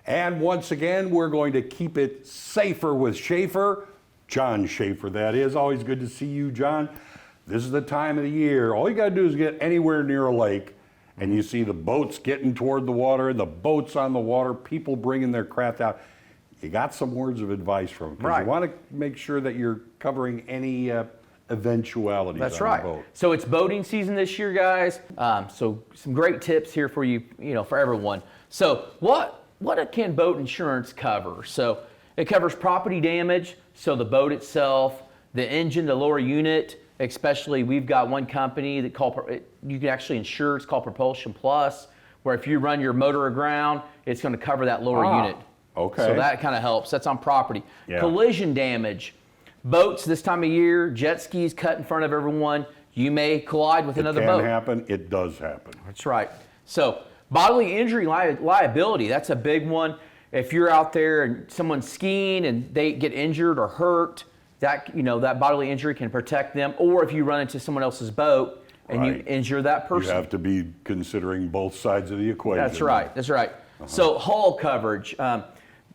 And once again, we're going to keep it safer with Schaeffer. John Schaeffer, that is. Always good to see you, John. This is the time of the year. All you got to do is get anywhere near a lake, and you see the boats getting toward the water, the boats on the water, people bringing their craft out. You got some words of advice from them. Right. You want to make sure that you're covering any eventualities That's on right. the boat. So it's boating season this year, guys. So some great tips here for you, for everyone. So what can boat insurance cover? So it covers property damage, so the boat itself, the engine, the lower unit, especially we've got one company that you can actually insure, it's called Propulsion Plus, where if you run your motor aground, it's going to cover that lower unit. Okay. So that kind of helps. That's on property. Yeah. Collision damage. Boats this time of year, jet skis cut in front of everyone. You may collide with another boat. It can happen. It does happen. That's right. So bodily injury liability, that's a big one. If you're out there and someone's skiing and they get injured or hurt, that bodily injury can protect them. Or if you run into someone else's boat and you injure that person. You have to be considering both sides of the equation. That's right. That's right. So hull coverage.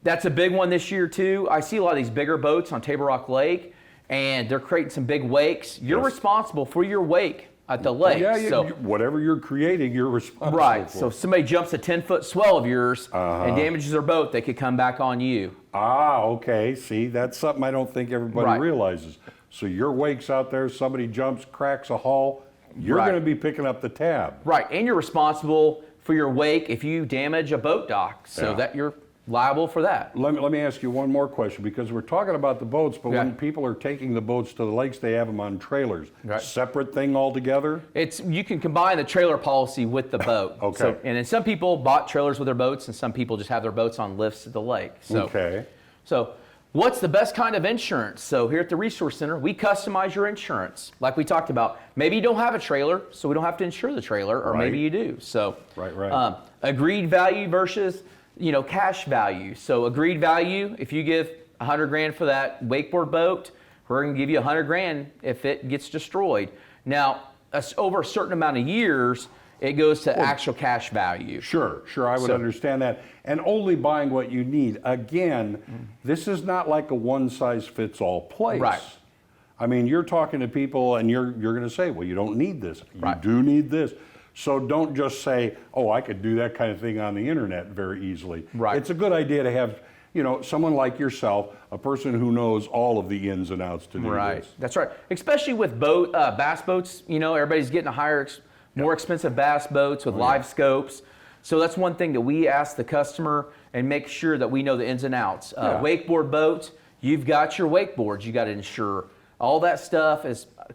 That's a big one this year too. I see a lot of these bigger boats on Table Rock Lake, and they're creating some big wakes. You're responsible for your wake at the lake. Yeah, so whatever you're creating, you're responsible right. for. So if somebody jumps a 10-foot swell of yours and damages their boat, they could come back on you. Okay. See, that's something I don't think everybody realizes. So your wake's out there, somebody jumps, cracks a hull, you're going to be picking up the tab. Right, and you're responsible for your wake if you damage a boat dock, so that you're liable for that. Let me ask you one more question, because we're talking about the boats, but when people are taking the boats to the lakes, they have them on trailers. Right. Separate thing altogether? You can combine the trailer policy with the boat. Okay. So, and then some people bought trailers with their boats, and some people just have their boats on lifts at the lake. So, So what's the best kind of insurance? So here at the Resource Center, we customize your insurance. Like we talked about, maybe you don't have a trailer, so we don't have to insure the trailer, or maybe you do. So agreed value versus cash value. So agreed value, if you give $100,000 for that wakeboard boat, we're going to give you $100,000 if it gets destroyed. Now, over a certain amount of years, it goes to actual cash value. Sure, I would understand that. And only buying what you need. Again, this is not like a one-size-fits-all place. Right. I mean, you're talking to people and you're going to say, well, you don't need this. You do need this. So don't just say, oh, I could do that kind of thing on the internet very easily. Right. It's a good idea to have, someone like yourself, a person who knows all of the ins and outs to do this. That's right. Especially with bass boats, everybody's getting more expensive bass boats with live scopes. So that's one thing that we ask the customer and make sure that we know the ins and outs. Wakeboard boats, you've got your wakeboards you got to insure. All that stuff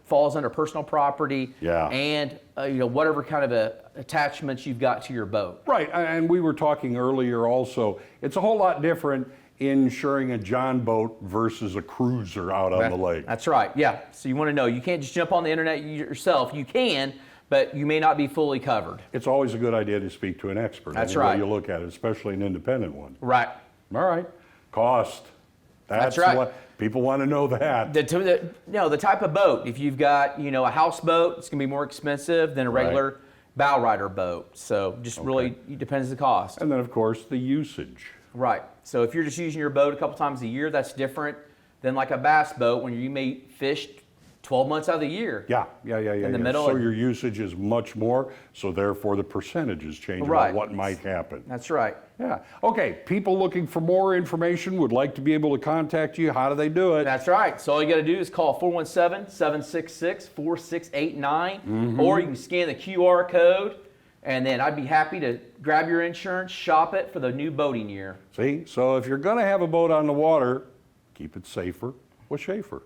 falls under personal property and whatever kind of attachments you've got to your boat. Right, and we were talking earlier also, it's a whole lot different insuring a John boat versus a cruiser out on the lake. That's right, yeah. So you want to know, you can't just jump on the internet yourself. You can, but you may not be fully covered. It's always a good idea to speak to an expert. That's right. You look at it, especially an independent one. Right. All right. Cost. That's right. What people want to know that. The type of boat. If you've got, a houseboat, it's going to be more expensive than a regular bow rider boat. So just really depends the cost. And then, of course, the usage. Right. So if you're just using your boat a couple times a year, that's different than like a bass boat when you may fish 12 months out of the year. In the middle. So your usage is much more, so therefore the percentages change about what might happen. That's right. Yeah. Okay, people looking for more information would like to be able to contact you. How do they do it? That's right. So all you got to do is call 417-766-4689, or you can scan the QR code, and then I'd be happy to grab your insurance, shop it for the new boating year. See, so if you're going to have a boat on the water, keep it safer with Schaeffer.